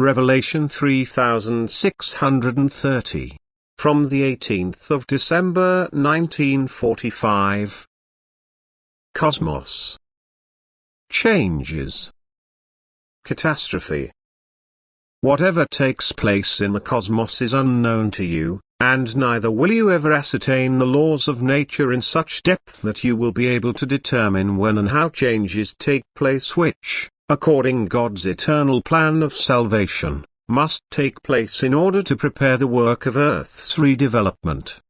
Revelation 3630. From the 18th of December 1945. Cosmos. Changes. Catastrophe. Whatever takes place in the cosmos is unknown to you, and neither will you ever ascertain the laws of nature in such depth that you will be able to determine when and how changes take place which, according God's eternal plan of salvation, must take place in order to prepare the work of Earth's redevelopment.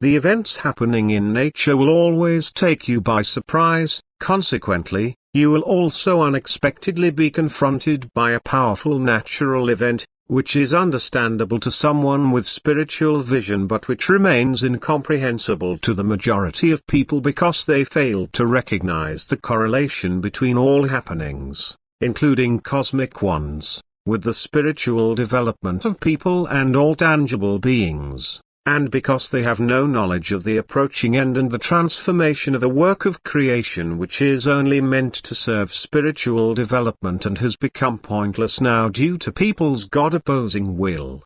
The events happening in nature will always take you by surprise, consequently, you will also unexpectedly be confronted by a powerful natural event, which is understandable to someone with spiritual vision but which remains incomprehensible to the majority of people because they fail to recognize the correlation between all happenings, including cosmic ones, with the spiritual development of people and all tangible beings, and because they have no knowledge of the approaching end and the transformation of a work of creation which is only meant to serve spiritual development and has become pointless now due to people's God-opposing will.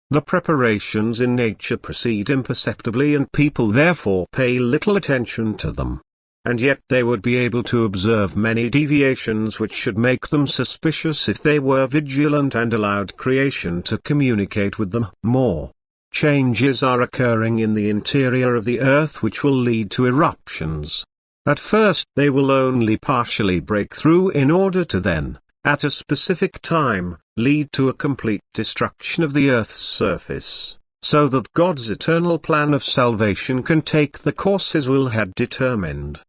The preparations in nature proceed imperceptibly and people therefore pay little attention to them. And yet they would be able to observe many deviations which should make them suspicious if they were vigilant and allowed creation to communicate with them more. Changes are occurring in the interior of the Earth which will lead to eruptions. At first they will only partially break through in order to then, at a specific time, lead to a complete destruction of the Earth's surface, so that God's eternal plan of salvation can take the course His will had determined.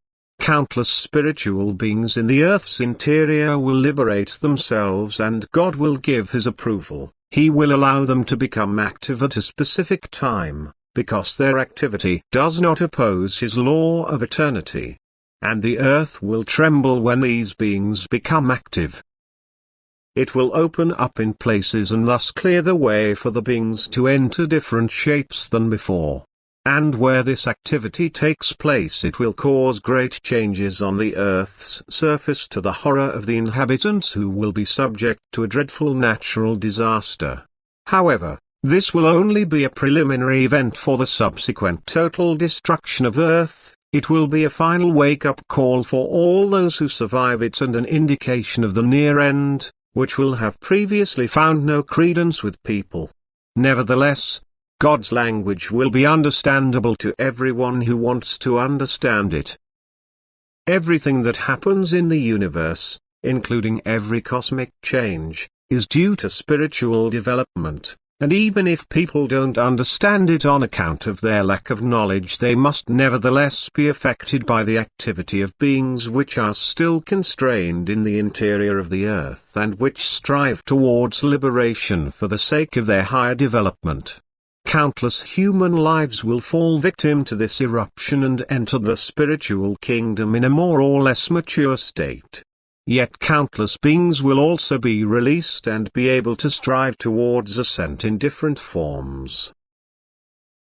Countless spiritual beings in the Earth's interior will liberate themselves and God will give His approval. He will allow them to become active at a specific time, because their activity does not oppose His law of eternity. And the earth will tremble when these beings become active. It will open up in places and thus clear the way for the beings to enter different shapes than before. And where this activity takes place it will cause great changes on the Earth's surface to the horror of the inhabitants who will be subject to a dreadful natural disaster. However, this will only be a preliminary event for the subsequent total destruction of Earth. It will be a final wake-up call for all those who survive it and an indication of the near end, which will have previously found no credence with people. Nevertheless, God's language will be understandable to everyone who wants to understand it. Everything that happens in the universe, including every cosmic change, is due to spiritual development, and even if people don't understand it on account of their lack of knowledge they must nevertheless be affected by the activity of beings which are still constrained in the interior of the earth and which strive towards liberation for the sake of their higher development. Countless human lives will fall victim to this eruption and enter the spiritual kingdom in a more or less mature state. Yet countless beings will also be released and be able to strive towards ascent in different forms.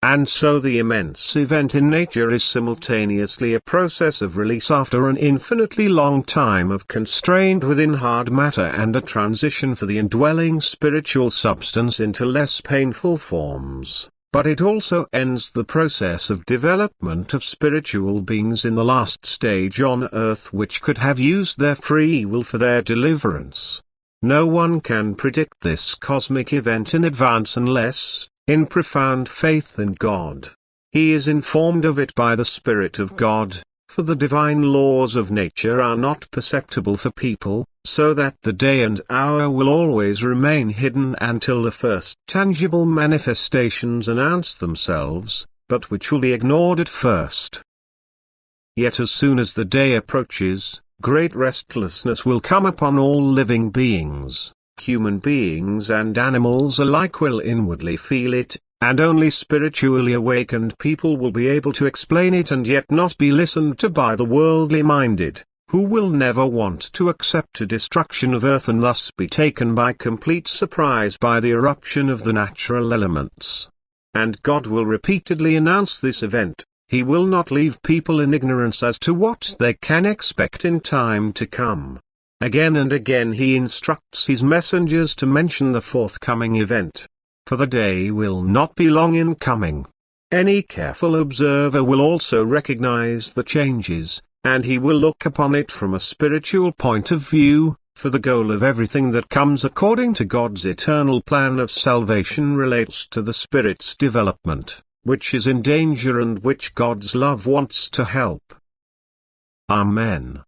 And so the immense event in nature is simultaneously a process of release after an infinitely long time of constraint within hard matter and a transition for the indwelling spiritual substance into less painful forms, but it also ends the process of development of spiritual beings in the last stage on earth which could have used their free will for their deliverance. No one can predict this cosmic event in advance unless, in profound faith in God, he is informed of it by the Spirit of God, for the divine laws of nature are not perceptible for people, so that the day and hour will always remain hidden until the first tangible manifestations announce themselves, but which will be ignored at first. Yet as soon as the day approaches, great restlessness will come upon all living beings. Human beings and animals alike will inwardly feel it, and only spiritually awakened people will be able to explain it and yet not be listened to by the worldly minded, who will never want to accept a destruction of earth and thus be taken by complete surprise by the eruption of the natural elements. And God will repeatedly announce this event. He will not leave people in ignorance as to what they can expect in time to come. Again and again he instructs his messengers to mention the forthcoming event. For the day will not be long in coming. Any careful observer will also recognize the changes, and he will look upon it from a spiritual point of view, for the goal of everything that comes according to God's eternal plan of salvation relates to the Spirit's development, which is in danger and which God's love wants to help. Amen.